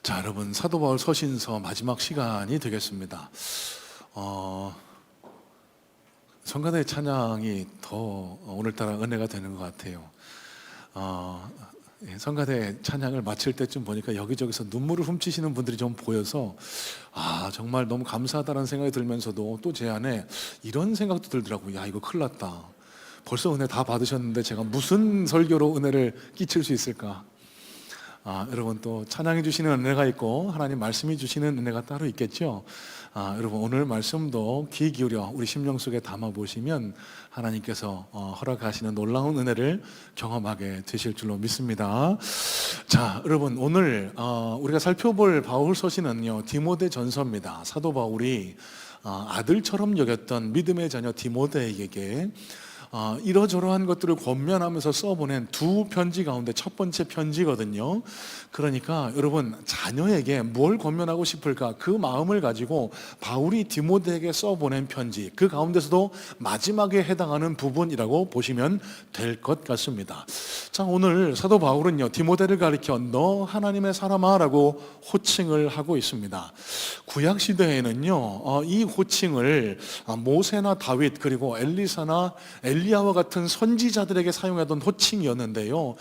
자, 여러분, 사도 바울 서신서 마지막 시간이 되겠습니다. 성가대 찬양이 더 오늘따라 은혜가 되는 것 같아요. 성가대 찬양을 마칠 때쯤 보니까 여기저기서 눈물을 훔치시는 분들이 좀 보여서 정말 너무 감사하다는 생각이 들면서도 또 제 안에 이런 생각도 들더라고요. 야, 이거 큰일 났다. 벌써 은혜 다 받으셨는데 제가 무슨 설교로 은혜를 끼칠 수 있을까? 여러분, 또 찬양해 주시는 은혜가 있고 하나님 말씀이 주시는 은혜가 따로 있겠죠. 여러분, 오늘 말씀도 귀 기울여 우리 심령 속에 담아 보시면 하나님께서 허락하시는 놀라운 은혜를 경험하게 되실 줄로 믿습니다. 자, 여러분, 오늘 우리가 살펴볼 바울 서신은요, 디모데 전서입니다. 사도 바울이 아들처럼 여겼던 믿음의 자녀 디모데에게 이러저러한 것들을 권면하면서 써보낸 두 편지 가운데 첫 번째 편지거든요. 그러니까 여러분, 자녀에게 뭘 권면하고 싶을까, 그 마음을 가지고 바울이 디모데에게 써보낸 편지, 그 가운데서도 마지막에 해당하는 부분이라고 보시면 될 것 같습니다. 자, 오늘 사도 바울은요, 디모데를 가리켜 너 하나님의 사람아 라고 호칭을 하고 있습니다. 구약시대에는요, 이 호칭을 모세나 다윗 그리고 엘리사나 엘리야와 같은 선지자들에게 사용하던 호칭이었는데요,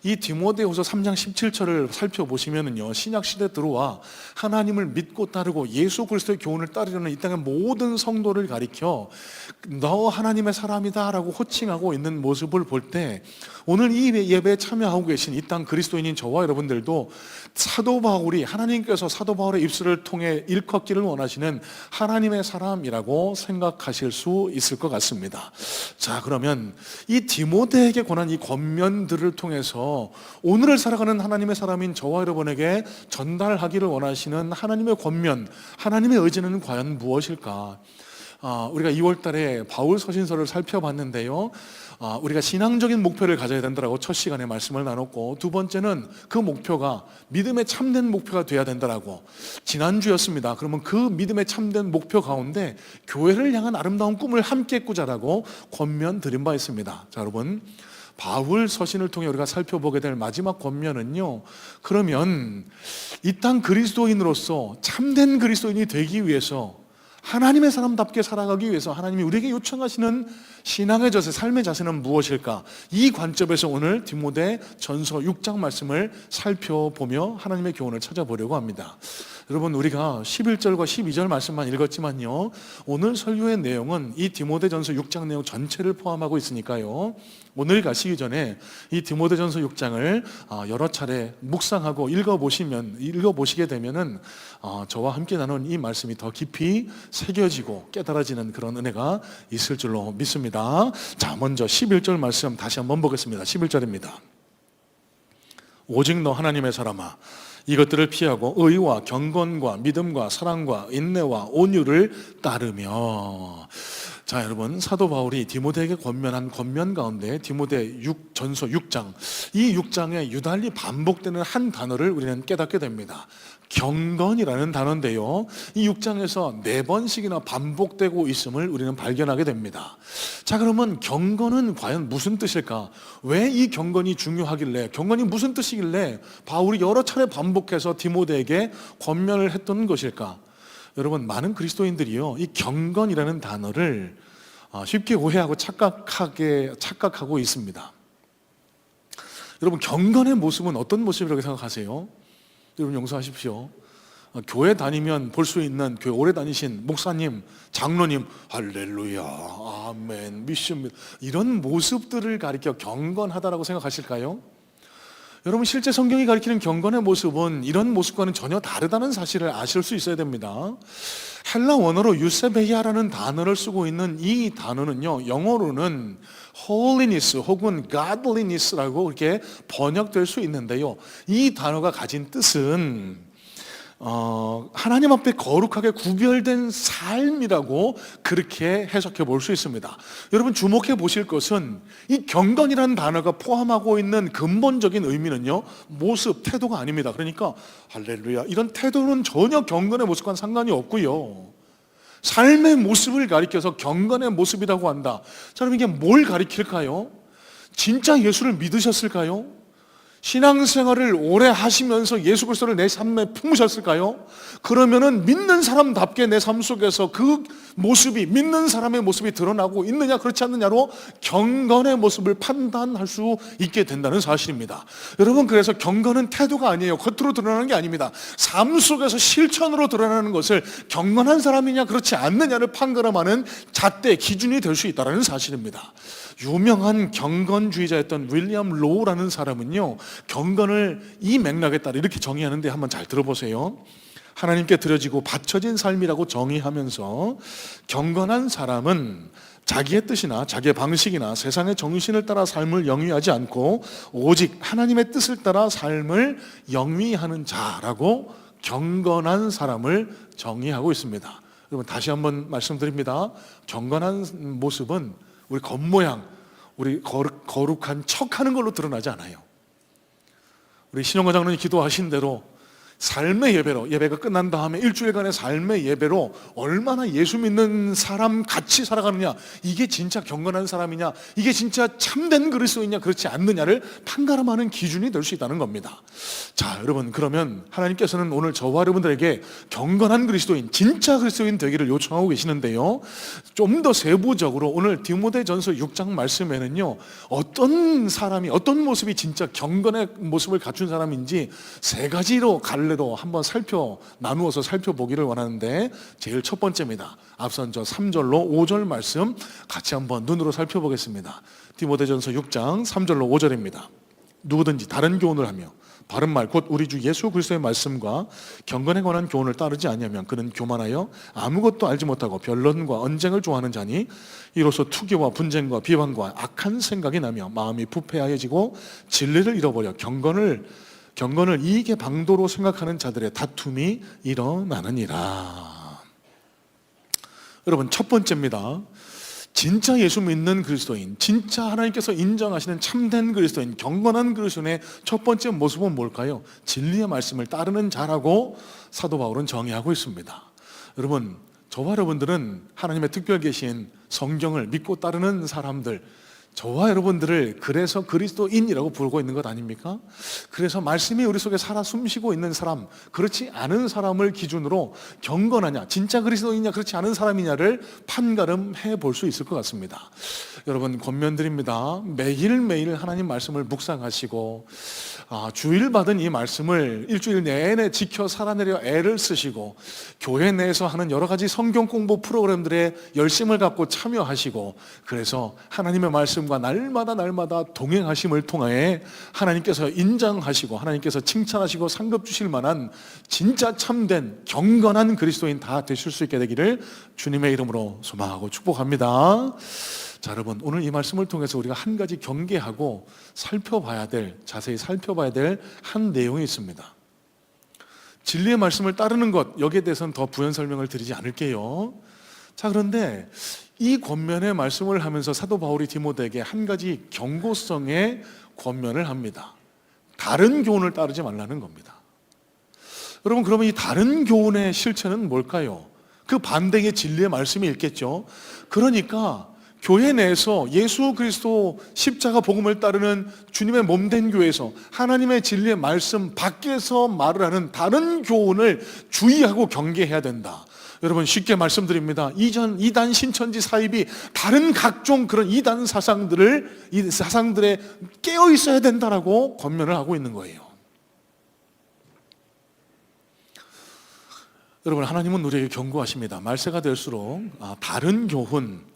이 디모데후서 3장 17절을 살펴보시면은요, 신약시대 들어와 하나님을 믿고 따르고 예수 그리스도의 교훈을 따르려는 이 땅의 모든 성도를 가리켜 너 하나님의 사람이다 라고 호칭하고 있는 모습을 볼 때, 오늘 이 예배에 참여하고 계신 이 땅 그리스도인인 저와 여러분들도 사도 바울이, 하나님께서 사도 바울의 입술을 통해 일컫기를 원하시는 하나님의 사람이라고 생각하실 수 있을 것 같습니다. 자, 그러면 이 디모데에게 권한 이 권면들을 통해서 오늘을 살아가는 하나님의 사람인 저와 여러분에게 전달하기를 원하시는 하나님의 권면, 하나님의 의지는 과연 무엇일까? 우리가 2월 달에 바울 서신서를 살펴봤는데요, 우리가 신앙적인 목표를 가져야 된다고 첫 시간에 말씀을 나눴고, 두 번째는 그 목표가 믿음의 참된 목표가 돼야 된다라고 지난주였습니다. 그러면 그 믿음의 참된 목표 가운데 교회를 향한 아름다운 꿈을 함께 꾸자라고 권면 드린 바 있습니다. 자, 여러분, 바울 서신을 통해 우리가 살펴보게 될 마지막 권면은요, 그러면 이 땅 그리스도인으로서 참된 그리스도인이 되기 위해서, 하나님의 사람답게 살아가기 위해서 하나님이 우리에게 요청하시는 신앙의 자세, 삶의 자세는 무엇일까? 이 관점에서 오늘 디모데 전서 6장 말씀을 살펴보며 하나님의 교훈을 찾아보려고 합니다. 여러분, 우리가 11절과 12절 말씀만 읽었지만요, 오늘 설교의 내용은 이 디모데 전서 6장 내용 전체를 포함하고 있으니까요, 오늘 가시기 전에 이 디모데 전서 6장을 여러 차례 묵상하고 읽어보시게 되면은 저와 함께 나눈 이 말씀이 더 깊이 새겨지고 깨달아지는 그런 은혜가 있을 줄로 믿습니다. 자, 먼저 11절 말씀 다시 한번 보겠습니다. 11절입니다. 오직 너 하나님의 사람아, 이것들을 피하고 의와 경건과 믿음과 사랑과 인내와 온유를 따르며. 자, 여러분, 사도 바울이 디모데에게 권면한 권면 가운데 디모데 전서 6장, 이 6장에 유달리 반복되는 한 단어를 우리는 깨닫게 됩니다. 경건이라는 단어인데요, 이 6장에서 4번씩이나 반복되고 있음을 우리는 발견하게 됩니다. 자, 그러면 경건은 과연 무슨 뜻일까? 왜 이 경건이 중요하길래, 경건이 무슨 뜻이길래 바울이 여러 차례 반복해서 디모데에게 권면을 했던 것일까? 여러분, 많은 그리스도인들이요, 이 경건이라는 단어를 쉽게 오해하고 착각하고 있습니다. 여러분, 경건의 모습은 어떤 모습이라고 생각하세요? 여러분, 용서하십시오. 교회 다니면 볼 수 있는, 교회 오래 다니신 목사님, 장로님, 할렐루야, 아멘, 믿습니다, 이런 모습들을 가리켜 경건하다라고 생각하실까요? 여러분, 실제 성경이 가리키는 경건의 모습은 이런 모습과는 전혀 다르다는 사실을 아실 수 있어야 됩니다. 헬라 원어로 유세베이아라는 단어를 쓰고 있는 이 단어는요, 영어로는 holiness 혹은 godliness라고 이렇게 번역될 수 있는데요, 이 단어가 가진 뜻은 하나님 앞에 거룩하게 구별된 삶이라고 그렇게 해석해 볼 수 있습니다. 여러분, 주목해 보실 것은 이 경건이라는 단어가 포함하고 있는 근본적인 의미는요, 모습, 태도가 아닙니다. 그러니까 할렐루야, 이런 태도는 전혀 경건의 모습과는 상관이 없고요, 삶의 모습을 가리켜서 경건의 모습이라고 한다. 자, 그럼 이게 뭘 가리킬까요? 진짜 예수를 믿으셨을까요? 신앙생활을 오래 하시면서 예수 그리스도를 내 삶에 품으셨을까요? 그러면은 믿는 사람답게 내 삶 속에서 그 모습이, 믿는 사람의 모습이 드러나고 있느냐 그렇지 않느냐로 경건의 모습을 판단할 수 있게 된다는 사실입니다. 여러분, 그래서 경건은 태도가 아니에요. 겉으로 드러나는 게 아닙니다. 삶 속에서 실천으로 드러나는 것을 경건한 사람이냐 그렇지 않느냐를 판가름하는 잣대, 기준이 될 수 있다는 사실입니다. 유명한 경건주의자였던 윌리엄 로우라는 사람은요, 경건을 이 맥락에 따라 이렇게 정의하는데 한번 잘 들어보세요. 하나님께 드려지고 바쳐진 삶이라고 정의하면서, 경건한 사람은 자기의 뜻이나 자기의 방식이나 세상의 정신을 따라 삶을 영위하지 않고 오직 하나님의 뜻을 따라 삶을 영위하는 자라고 경건한 사람을 정의하고 있습니다. 여러분, 다시 한번 말씀드립니다. 경건한 모습은 우리 겉모양, 우리 거룩한 척하는 걸로 드러나지 않아요. 우리 신영과 장로님 기도하신 대로 삶의 예배로, 예배가 끝난 다음에 일주일간의 삶의 예배로 얼마나 예수 믿는 사람 같이 살아가느냐, 이게 진짜 경건한 사람이냐, 이게 진짜 참된 그리스도이냐 그렇지 않느냐를 판가름하는 기준이 될 수 있다는 겁니다. 자, 여러분, 그러면 하나님께서는 오늘 저와 여러분들에게 경건한 그리스도인, 진짜 그리스도인 되기를 요청하고 계시는데요, 좀 더 세부적으로 오늘 디모데전서 6장 말씀에는요, 어떤 사람이, 어떤 모습이 진짜 경건의 모습을 갖춘 사람인지 세 가지로 갈래로 한번 나누어서 살펴보기를 원하는데, 제일 첫 번째입니다. 앞선 저 3절로 5절 말씀 같이 한번 눈으로 살펴보겠습니다. 디모데전서 6장 3절로 5절입니다. 누구든지 다른 교훈을 하며 바른 말 곧 우리 주 예수 그리스도의 말씀과 경건에 관한 교훈을 따르지 아니하면 그는 교만하여 아무것도 알지 못하고 변론과 언쟁을 좋아하는 자니 이로써 투기와 분쟁과 비방과 악한 생각이 나며 마음이 부패하여지고 진리를 잃어버려 경건을 이익의 방도로 생각하는 자들의 다툼이 일어나느니라. 여러분, 첫 번째입니다. 진짜 예수 믿는 그리스도인, 진짜 하나님께서 인정하시는 참된 그리스도인, 경건한 그리스도인의 첫 번째 모습은 뭘까요? 진리의 말씀을 따르는 자라고 사도 바울은 정의하고 있습니다. 여러분, 저와 여러분들은 하나님의 특별 계신 성경을 믿고 따르는 사람들, 저와 여러분들을 그래서 그리스도인이라고 부르고 있는 것 아닙니까? 그래서 말씀이 우리 속에 살아 숨쉬고 있는 사람, 그렇지 않은 사람을 기준으로 경건하냐, 진짜 그리스도인이냐 그렇지 않은 사람이냐를 판가름해 볼 수 있을 것 같습니다. 여러분, 권면드립니다. 매일매일 하나님 말씀을 묵상하시고 주일 받은 이 말씀을 일주일 내내 지켜 살아내려 애를 쓰시고, 교회 내에서 하는 여러 가지 성경 공부 프로그램들에 열심을 갖고 참여하시고, 그래서 하나님의 말씀과 날마다 동행하심을 통해 하나님께서 인정하시고 하나님께서 칭찬하시고 상급 주실 만한 진짜 참된 경건한 그리스도인 다 되실 수 있게 되기를 주님의 이름으로 소망하고 축복합니다. 자, 여러분, 오늘 이 말씀을 통해서 우리가 한 가지 경계하고 자세히 살펴봐야 될 한 내용이 있습니다. 진리의 말씀을 따르는 것, 여기에 대해서는 더 부연 설명을 드리지 않을게요. 자, 그런데 이 권면의 말씀을 하면서 사도 바울이 디모데에게 한 가지 경고성의 권면을 합니다. 다른 교훈을 따르지 말라는 겁니다. 여러분, 그러면 이 다른 교훈의 실체는 뭘까요? 그 반대의 진리의 말씀이 있겠죠. 그러니까 교회 내에서 예수 그리스도 십자가 복음을 따르는 주님의 몸된 교회에서 하나님의 진리의 말씀 밖에서 말을 하는 다른 교훈을 주의하고 경계해야 된다. 여러분, 쉽게 말씀드립니다. 이단 신천지 사입이 다른 각종 그런 이단 사상들에 깨어 있어야 된다라고 권면을 하고 있는 거예요. 여러분, 하나님은 우리에게 경고하십니다. 말세가 될수록 다른 교훈,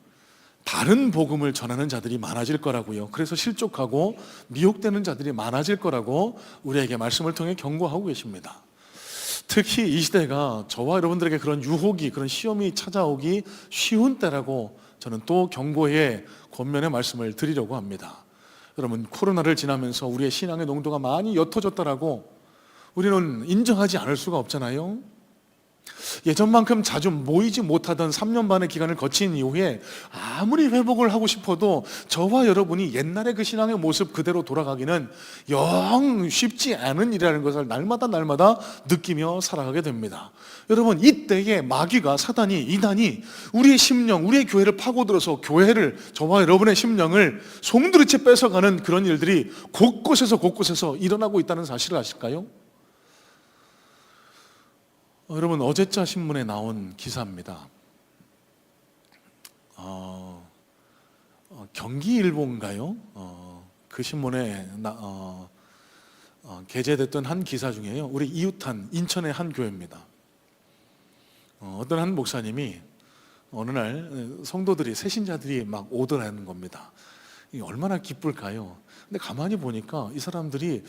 다른 복음을 전하는 자들이 많아질 거라고요. 그래서 실족하고 미혹되는 자들이 많아질 거라고 우리에게 말씀을 통해 경고하고 계십니다. 특히 이 시대가 저와 여러분들에게 그런 유혹이, 그런 시험이 찾아오기 쉬운 때라고 저는 또 경고의 권면의 말씀을 드리려고 합니다. 여러분, 코로나를 지나면서 우리의 신앙의 농도가 많이 옅어졌다라고 우리는 인정하지 않을 수가 없잖아요. 예전만큼 자주 모이지 못하던 3년 반의 기간을 거친 이후에 아무리 회복을 하고 싶어도 저와 여러분이 옛날의 그 신앙의 모습 그대로 돌아가기는 영 쉽지 않은 일이라는 것을 날마다 느끼며 살아가게 됩니다. 여러분, 이때에 마귀가, 사단이, 이단이 우리의 심령, 우리의 교회를 파고들어서 교회를, 저와 여러분의 심령을 송두리째 뺏어가는 그런 일들이 곳곳에서 일어나고 있다는 사실을 아실까요? 여러분, 어제자 신문에 나온 기사입니다. 경기일보인가요? 그 신문에 게재됐던 한 기사 중에요, 우리 이웃한 인천의 한 교회입니다. 어떤 한 목사님이 어느 날 성도들이, 새신자들이 막 오더라는 겁니다. 이게 얼마나 기쁠까요? 근데 가만히 보니까 이 사람들이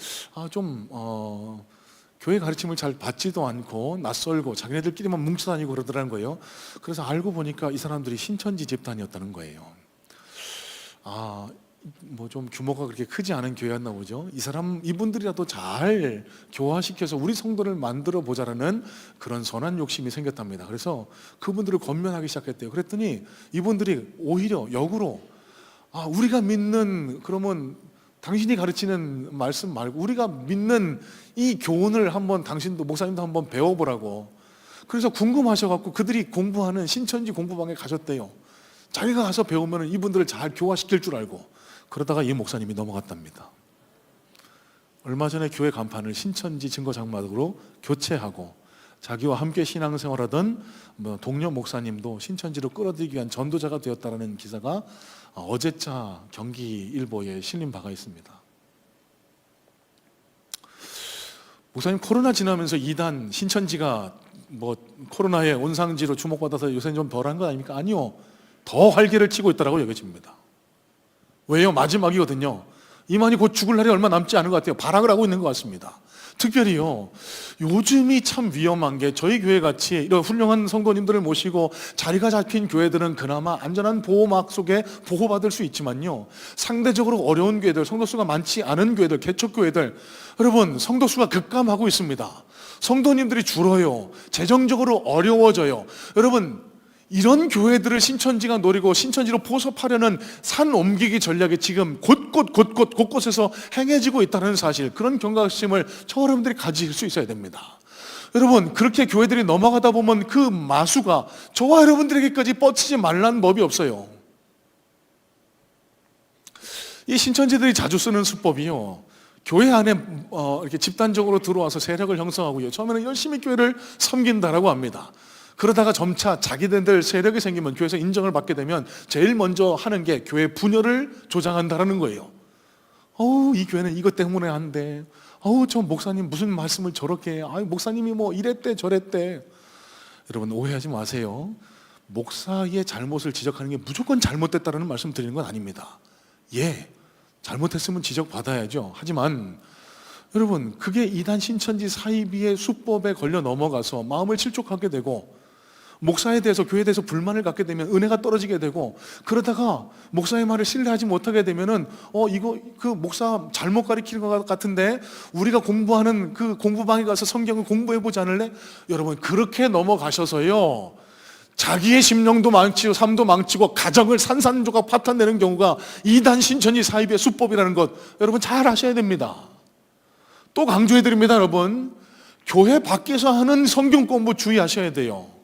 교회 가르침을 잘 받지도 않고 낯설고 자기네들끼리만 뭉쳐 다니고 그러더라는 거예요. 그래서 알고 보니까 이 사람들이 신천지 집단이었다는 거예요. 뭐 좀 규모가 그렇게 크지 않은 교회였나 보죠. 이분들이라도 잘 교화시켜서 우리 성도를 만들어 보자라는 그런 선한 욕심이 생겼답니다. 그래서 그분들을 권면하기 시작했대요. 그랬더니 이분들이 오히려 역으로 우리가 믿는, 그러면 당신이 가르치는 말씀 말고 우리가 믿는 이 교훈을 한번 당신도, 목사님도 한번 배워보라고. 그래서 궁금하셔갖고 그들이 공부하는 신천지 공부방에 가셨대요. 자기가 가서 배우면 이분들을 잘 교화시킬 줄 알고. 그러다가 이 목사님이 넘어갔답니다. 얼마 전에 교회 간판을 신천지 증거장막으로 교체하고, 자기와 함께 신앙생활하던 동료 목사님도 신천지로 끌어들이기 위한 전도자가 되었다는 기사가 어제자 경기일보에 실린 바가 있습니다. 목사님, 코로나 지나면서 이단 신천지가 코로나의 온상지로 주목받아서 요새는 좀 덜한 거 아닙니까? 아니요, 더 활개를 치고 있다고 여겨집니다. 왜요? 마지막이거든요. 이만희 곧 죽을 날이 얼마 남지 않은 것 같아요. 발악을 하고 있는 것 같습니다. 특별히요, 요즘이 참 위험한 게, 저희 교회 같이 이런 훌륭한 성도님들을 모시고 자리가 잡힌 교회들은 그나마 안전한 보호막 속에 보호받을 수 있지만요, 상대적으로 어려운 교회들, 성도수가 많지 않은 교회들, 개척교회들, 여러분, 성도수가 급감하고 있습니다. 성도님들이 줄어요. 재정적으로 어려워져요. 여러분, 이런 교회들을 신천지가 노리고 신천지로 포섭하려는 산 옮기기 전략이 지금 곳곳에서 행해지고 있다는 사실, 그런 경각심을 저와 여러분들이 가질 수 있어야 됩니다. 여러분, 그렇게 교회들이 넘어가다 보면 그 마수가 저와 여러분들에게까지 뻗치지 말라는 법이 없어요. 이 신천지들이 자주 쓰는 수법이요, 교회 안에 이렇게 집단적으로 들어와서 세력을 형성하고요, 처음에는 열심히 교회를 섬긴다라고 합니다. 그러다가 점차 자기들 세력이 생기면, 교회에서 인정을 받게 되면 제일 먼저 하는 게 교회 분열을 조장한다라는 거예요. 이 교회는 이것 때문에 한대. 저 목사님 무슨 말씀을 저렇게 해. 목사님이 뭐 이랬대 저랬대. 여러분, 오해하지 마세요. 목사의 잘못을 지적하는 게 무조건 잘못됐다는 말씀 드리는 건 아닙니다. 잘못했으면 지적받아야죠. 하지만 여러분, 그게 이단 신천지 사이비의 수법에 걸려 넘어가서 마음을 실족하게 되고, 목사에 대해서, 교회에 대해서 불만을 갖게 되면 은혜가 떨어지게 되고, 그러다가 목사의 말을 신뢰하지 못하게 되면은 그 목사 잘못 가르치는 것 같은데 우리가 공부하는 그 공부방에 가서 성경을 공부해보지 않을래? 여러분, 그렇게 넘어가셔서요, 자기의 심령도 망치고 삶도 망치고 가정을 산산조각 파탄내는 경우가 이단 신천지 사이비의 수법이라는 것, 여러분 잘 아셔야 됩니다. 또 강조해드립니다. 여러분, 교회 밖에서 하는 성경 공부 주의하셔야 돼요.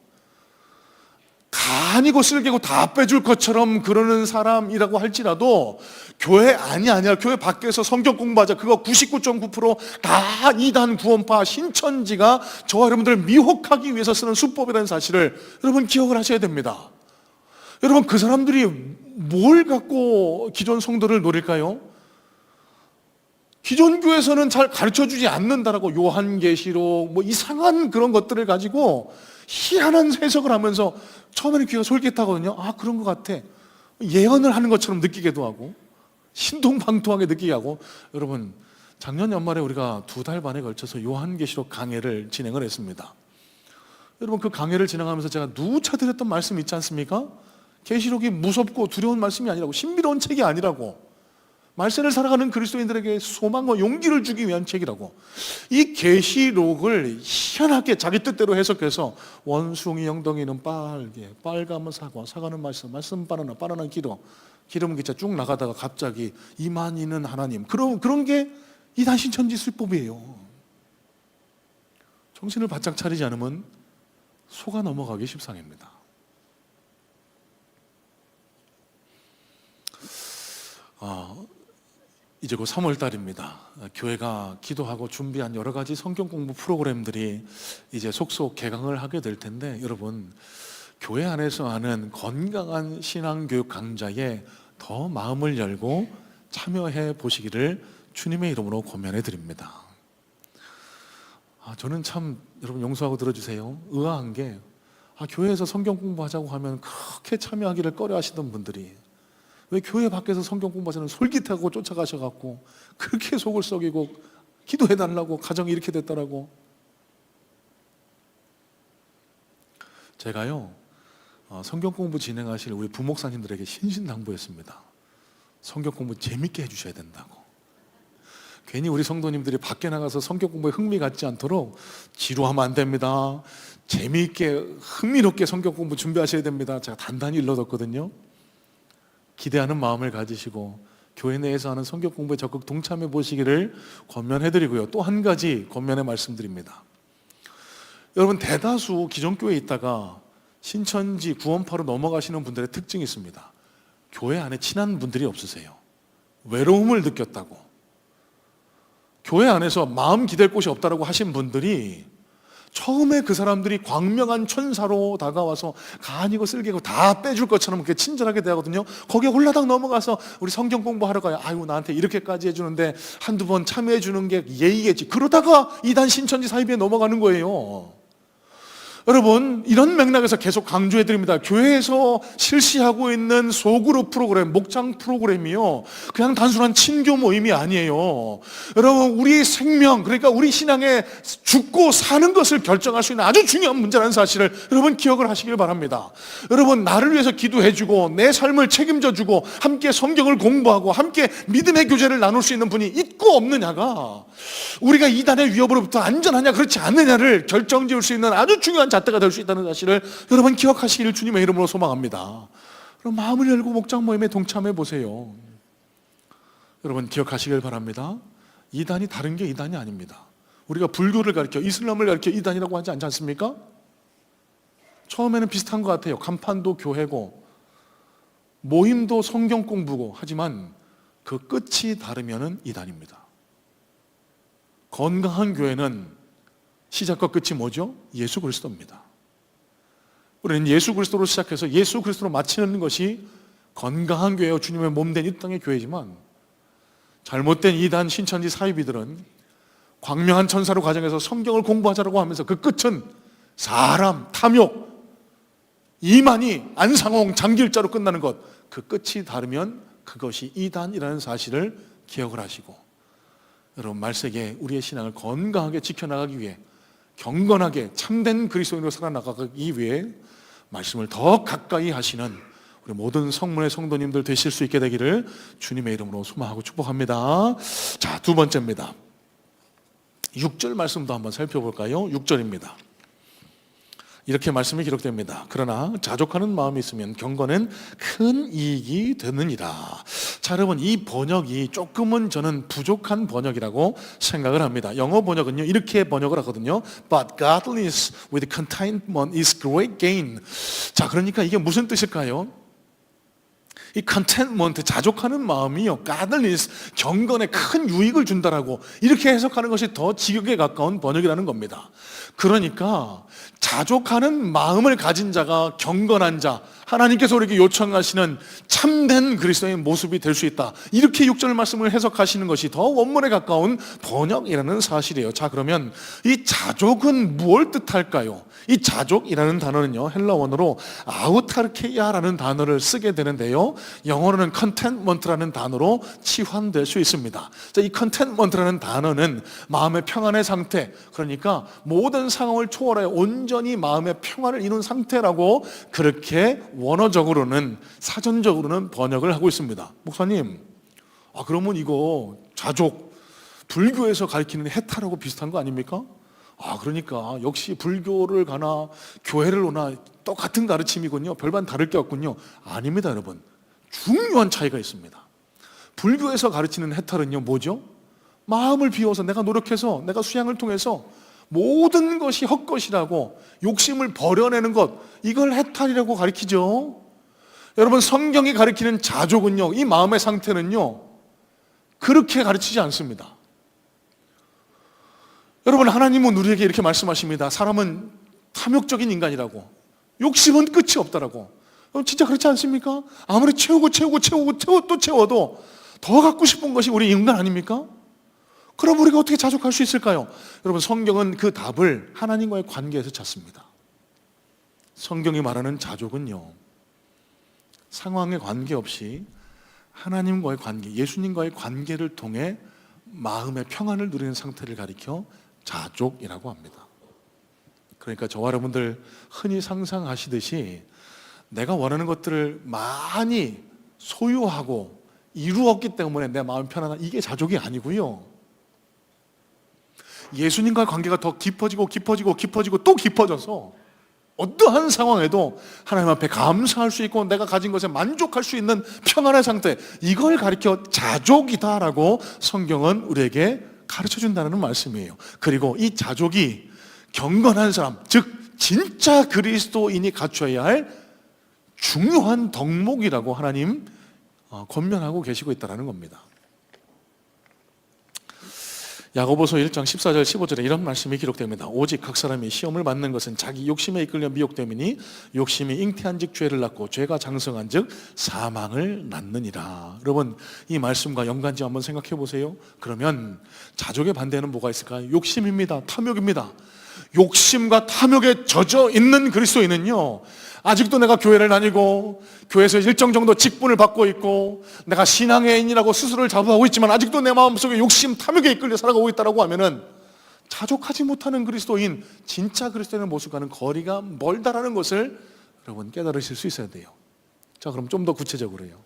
간이고 쓸개고 다 빼줄 것처럼 그러는 사람이라고 할지라도 교회 아니야. 교회 밖에서 성경 공부하자. 그거 99.9%다 이단 구원파 신천지가 저와 여러분들을 미혹하기 위해서 쓰는 수법이라는 사실을 여러분 기억을 하셔야 됩니다. 여러분, 그 사람들이 뭘 갖고 기존 성도를 노릴까요? 기존 교회에서는 잘 가르쳐주지 않는다라고 요한계시록 이상한 그런 것들을 가지고 희한한 해석을 하면서 처음에는 귀가 솔깃하거든요. 그런 것 같아. 예언을 하는 것처럼 느끼기도 하고 신동방통하게 느끼게 하고. 여러분, 작년 연말에 우리가 2달 반에 걸쳐서 요한계시록 강해를 진행을 했습니다. 여러분, 그 강해를 진행하면서 제가 누차 드렸던 말씀이 있지 않습니까? 계시록이 무섭고 두려운 말씀이 아니라고, 신비로운 책이 아니라고. 말세를 살아가는 그리스도인들에게 소망과 용기를 주기 위한 책이라고. 이 계시록을 희한하게 자기 뜻대로 해석해서 원숭이 엉덩이는 빨개, 빨가면 사과, 사과는 말씀, 말씀 바나나, 바나나는 기름은 기차 쭉 나가다가 갑자기 이만희는 하나님. 그런 게 이단 신천지 술법이에요. 정신을 바짝 차리지 않으면 속아 넘어가기 십상입니다. 이제 곧 3월 달입니다. 교회가 기도하고 준비한 여러 가지 성경 공부 프로그램들이 이제 속속 개강을 하게 될 텐데, 여러분 교회 안에서 하는 건강한 신앙교육 강좌에 더 마음을 열고 참여해 보시기를 주님의 이름으로 권면해 드립니다. 저는 참, 여러분 용서하고 들어주세요, 의아한 게 교회에서 성경 공부하자고 하면 그렇게 참여하기를 꺼려 하시던 분들이 왜 교회 밖에서 성경 공부하자는 솔깃하고 쫓아가셔갖고 그렇게 속을 썩이고 기도해달라고, 가정이 이렇게 됐더라고. 제가요 성경 공부 진행하실 우리 부목사님들에게 신신당부했습니다. 성경 공부 재밌게 해주셔야 된다고. 괜히 우리 성도님들이 밖에 나가서 성경 공부에 흥미 갖지 않도록 지루하면 안 됩니다. 재미있게 흥미롭게 성경 공부 준비하셔야 됩니다. 제가 단단히 일러뒀거든요. 기대하는 마음을 가지시고 교회 내에서 하는 성경 공부에 적극 동참해 보시기를 권면해드리고요. 또 한 가지 권면의 말씀드립니다. 여러분, 대다수 기존교회에 있다가 신천지 구원파로 넘어가시는 분들의 특징이 있습니다. 교회 안에 친한 분들이 없으세요. 외로움을 느꼈다고, 교회 안에서 마음 기댈 곳이 없다고 하신 분들이 처음에 그 사람들이 광명한 천사로 다가와서 간이고 쓸개고 다 빼줄 것처럼 그렇게 친절하게 대하거든요. 거기에 홀라당 넘어가서 우리 성경 공부하러 가요. 아이고, 나한테 이렇게까지 해주는데 한두 번 참여해 주는 게 예의겠지. 그러다가 이단 신천지 사이비에 넘어가는 거예요. 여러분, 이런 맥락에서 계속 강조해드립니다. 교회에서 실시하고 있는 소그룹 프로그램, 목장 프로그램이요, 그냥 단순한 친교 모임이 아니에요. 여러분, 우리 생명, 그러니까 우리 신앙에 죽고 사는 것을 결정할 수 있는 아주 중요한 문제라는 사실을 여러분 기억을 하시길 바랍니다. 여러분, 나를 위해서 기도해주고 내 삶을 책임져주고 함께 성경을 공부하고 함께 믿음의 교제를 나눌 수 있는 분이 있고 없느냐가 우리가 이단의 위협으로부터 안전하냐 그렇지 않느냐를 결정지을 수 있는 아주 중요한 잣대가 될 수 있다는 사실을 여러분 기억하시기를 주님의 이름으로 소망합니다. 그럼 마음을 열고 목장 모임에 동참해 보세요. 여러분 기억하시길 바랍니다. 이단이 다른 게 이단이 아닙니다. 우리가 불교를 가르쳐 이슬람을 가르쳐 이단이라고 하지 않지 않습니까? 처음에는 비슷한 것 같아요. 간판도 교회고 모임도 성경 공부고, 하지만 그 끝이 다르면은 이단입니다. 건강한 교회는 시작과 끝이 뭐죠? 예수 그리스도입니다. 우리는 예수 그리스도로 시작해서 예수 그리스도로 마치는 것이 건강한 교회요, 주님의 몸된 이 땅의 교회지만, 잘못된 이단 신천지 사이비들은 광명한 천사로 가정해서 성경을 공부하자라고 하면서 그 끝은 사람, 탐욕, 이만희, 안상홍, 장길자로 끝나는 것, 그 끝이 다르면 그것이 이단이라는 사실을 기억을 하시고, 여러분 말세기에 우리의 신앙을 건강하게 지켜나가기 위해, 경건하게 참된 그리스도인으로 살아나가기 위해 말씀을 더 가까이 하시는 우리 모든 성문의 성도님들 되실 수 있게 되기를 주님의 이름으로 소망하고 축복합니다. 자, 두 번째입니다. 6절 말씀도 한번 살펴볼까요? 6절입니다. 이렇게 말씀이 기록됩니다. 그러나 자족하는 마음이 있으면 경건은 큰 이익이 되느니라. 자, 여러분, 이 번역이 조금은 저는 부족한 번역이라고 생각을 합니다. 영어 번역은요 이렇게 번역을 하거든요. But godliness with contentment is great gain. 자, 그러니까 이게 무슨 뜻일까요? 이 contentment, 자족하는 마음이요, godliness, 경건에 큰 유익을 준다라고 이렇게 해석하는 것이 더 지극에 가까운 번역이라는 겁니다. 그러니까 자족하는 마음을 가진 자가 경건한 자, 하나님께서 우리에게 요청하시는 참된 그리스도의 모습이 될 수 있다, 이렇게 6절 말씀을 해석하시는 것이 더 원문에 가까운 번역이라는 사실이에요. 자, 그러면 이 자족은 무엇을 뜻할까요? 이 자족이라는 단어는요 헬라 원어로 아우타르케이아라는 단어를 쓰게 되는데요, 영어로는 contentment라는 단어로 치환될 수 있습니다. 자, 이 contentment라는 단어는 마음의 평안의 상태, 그러니까 모든 상황을 초월하여 온전히 마음의 평안을 이룬 상태라고 그렇게 원어적으로는, 사전적으로는 번역을 하고 있습니다. 목사님, 그러면 이거 자족, 불교에서 가르치는 해탈하고 비슷한 거 아닙니까? 그러니까 역시 불교를 가나 교회를 오나 똑같은 가르침이군요. 별반 다를 게 없군요. 아닙니다, 여러분. 중요한 차이가 있습니다. 불교에서 가르치는 해탈은요, 뭐죠? 마음을 비워서 내가 노력해서 내가 수양을 통해서 모든 것이 헛것이라고 욕심을 버려내는 것, 이걸 해탈이라고 가르치죠. 여러분, 성경이 가르치는 자족은요, 이 마음의 상태는요, 그렇게 가르치지 않습니다. 여러분, 하나님은 우리에게 이렇게 말씀하십니다. 사람은 탐욕적인 인간이라고, 욕심은 끝이 없다라고. 진짜 그렇지 않습니까? 아무리 채우고 또 채워도 더 갖고 싶은 것이 우리 인간 아닙니까? 그럼 우리가 어떻게 자족할 수 있을까요? 여러분, 성경은 그 답을 하나님과의 관계에서 찾습니다. 성경이 말하는 자족은요, 상황에 관계없이 하나님과의 관계, 예수님과의 관계를 통해 마음의 평안을 누리는 상태를 가리켜 자족이라고 합니다. 그러니까 저와 여러분들 흔히 상상하시듯이 내가 원하는 것들을 많이 소유하고 이루었기 때문에 내 마음 편안한, 이게 자족이 아니고요. 예수님과의 관계가 더 깊어지고 또 깊어져서 어떠한 상황에도 하나님 앞에 감사할 수 있고 내가 가진 것에 만족할 수 있는 평안의 상태, 이걸 가리켜 자족이다라고 성경은 우리에게 가르쳐준다는 말씀이에요. 그리고 이 자족이 경건한 사람, 즉 진짜 그리스도인이 갖춰야 할 중요한 덕목이라고 하나님 권면하고 계시고 있다는 겁니다. 야고보서 1장 14절 15절에 이런 말씀이 기록됩니다. 오직 각 사람이 시험을 받는 것은 자기 욕심에 이끌려 미혹됨이니 욕심이 잉태한즉 죄를 낳고 죄가 장성한즉 사망을 낳느니라. 여러분, 이 말씀과 연관지 한번 생각해 보세요. 그러면 자족의 반대는 뭐가 있을까요? 욕심입니다. 탐욕입니다. 욕심과 탐욕에 젖어 있는 그리스도인은요, 아직도 내가 교회를 다니고 교회에서 일정 정도 직분을 받고 있고 내가 신앙의 인이라고 스스로를 자부하고 있지만 아직도 내 마음속에 욕심, 탐욕에 이끌려 살아가고 있다고 하면은 자족하지 못하는 그리스도인, 진짜 그리스도인의 모습과는 거리가 멀다라는 것을 여러분 깨달으실 수 있어야 돼요. 자, 그럼 좀 더 구체적으로요.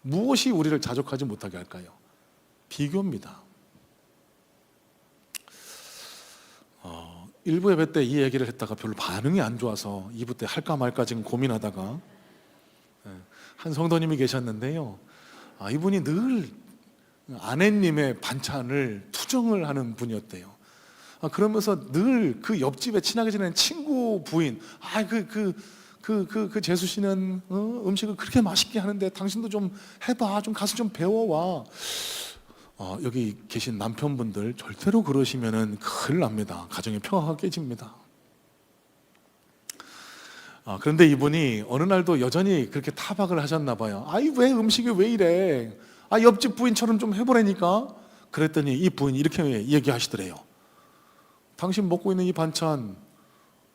무엇이 우리를 자족하지 못하게 할까요? 비교입니다. 1부 예배 때 이 얘기를 했다가 별로 반응이 안 좋아서 2부 때 할까 말까 지금 고민하다가 한 성도님이 계셨는데요, 이분이 늘 아내님의 반찬을 투정을 하는 분이었대요. 그러면서 늘 그 옆집에 친하게 지내는 친구 부인, 그 재수 씨는 음식을 그렇게 맛있게 하는데 당신도 좀 해봐, 좀 가서 좀 배워와. 여기 계신 남편분들 절대로 그러시면은 큰일 납니다. 가정의 평화가 깨집니다. 그런데 이분이 어느 날도 여전히 그렇게 타박을 하셨나 봐요. 왜 음식이 왜 이래? 옆집 부인처럼 좀 해보라니까. 그랬더니 이 부인이 이렇게 얘기하시더래요. 당신 먹고 있는 이 반찬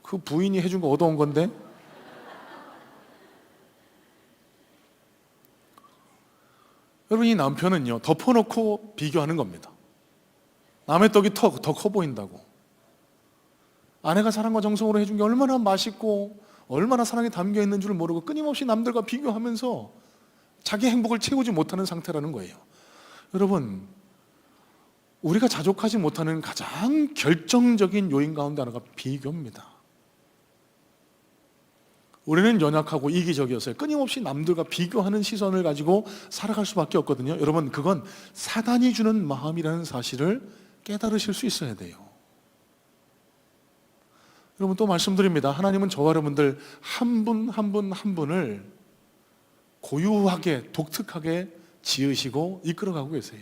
그 부인이 해준 거 얻어온 건데? 여러분, 이 남편은요, 덮어놓고 비교하는 겁니다. 남의 떡이 더 커 보인다고. 아내가 사랑과 정성으로 해준 게 얼마나 맛있고 얼마나 사랑이 담겨 있는 줄 모르고 끊임없이 남들과 비교하면서 자기 행복을 채우지 못하는 상태라는 거예요. 여러분, 우리가 자족하지 못하는 가장 결정적인 요인 가운데 하나가 비교입니다. 우리는 연약하고 이기적이어서요, 끊임없이 남들과 비교하는 시선을 가지고 살아갈 수밖에 없거든요. 여러분, 그건 사단이 주는 마음이라는 사실을 깨달으실 수 있어야 돼요. 여러분, 또 말씀드립니다. 하나님은 저와 여러분들 한 분 한 분을 고유하게 독특하게 지으시고 이끌어가고 계세요.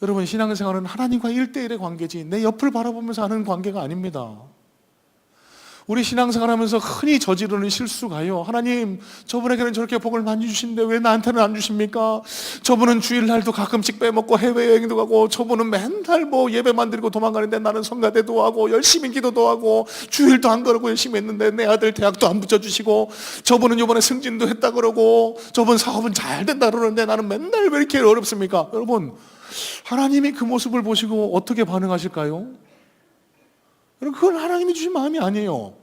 여러분, 신앙생활은 하나님과 1대1의 관계지 내 옆을 바라보면서 하는 관계가 아닙니다. 우리 신앙생활하면서 흔히 저지르는 실수가요, 하나님, 저분에게는 저렇게 복을 많이 주시는데 왜 나한테는 안 주십니까? 저분은 주일날도 가끔씩 빼먹고 해외여행도 가고, 저분은 맨날 예배만 드리고 도망가는데 나는 성가대도 하고 열심히 기도도 하고 주일도 안 그러고 열심히 했는데 내 아들 대학도 안 붙여주시고, 저분은 이번에 승진도 했다 그러고 저분 사업은 잘 된다 그러는데 나는 맨날 왜 이렇게 어렵습니까? 여러분, 하나님이 그 모습을 보시고 어떻게 반응하실까요? 여러분, 그건 하나님이 주신 마음이 아니에요.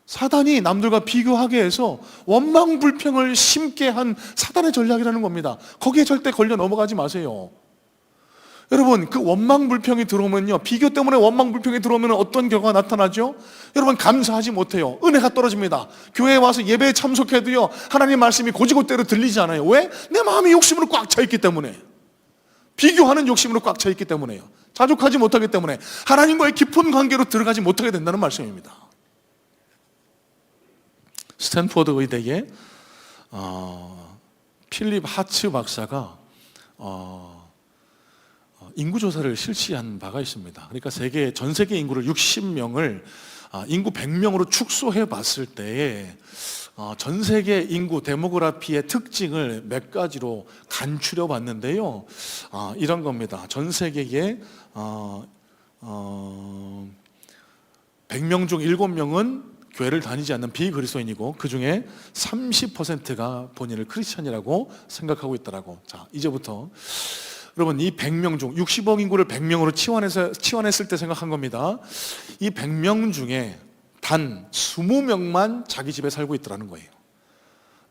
사단이 남들과 비교하게 해서 원망불평을 심게 한 사단의 전략이라는 겁니다. 거기에 절대 걸려 넘어가지 마세요. 여러분, 그 원망불평이 들어오면요, 비교 때문에 원망불평이 들어오면 어떤 결과가 나타나죠? 여러분, 감사하지 못해요. 은혜가 떨어집니다. 교회에 와서 예배에 참석해도요, 하나님 말씀이 고지고대로 들리지 않아요. 왜? 내 마음이 욕심으로 꽉 차 있기 때문에. 비교하는 욕심으로 꽉 차 있기 때문에요. 자족하지 못하기 때문에 하나님과의 깊은 관계로 들어가지 못하게 된다는 말씀입니다. 스탠포드 의대의 필립 하츠 박사가 인구조사를 실시한 바가 있습니다. 그러니까 전 세계 인구를 60명을 인구 100명으로 축소해 봤을 때에 전 세계 인구 데모그래피의 특징을 몇 가지로 간추려 봤는데요. 이런 겁니다. 전 세계에 100명 중 7명은 교회를 다니지 않는 비그리스도인이고 그 중에 30%가 본인을 크리스찬이라고 생각하고 있더라고. 자, 이제부터 여러분, 이 100명 중 60억 인구를 100명으로 치환했을 때 생각한 겁니다. 이 100명 중에 단 20명만 자기 집에 살고 있더라는 거예요.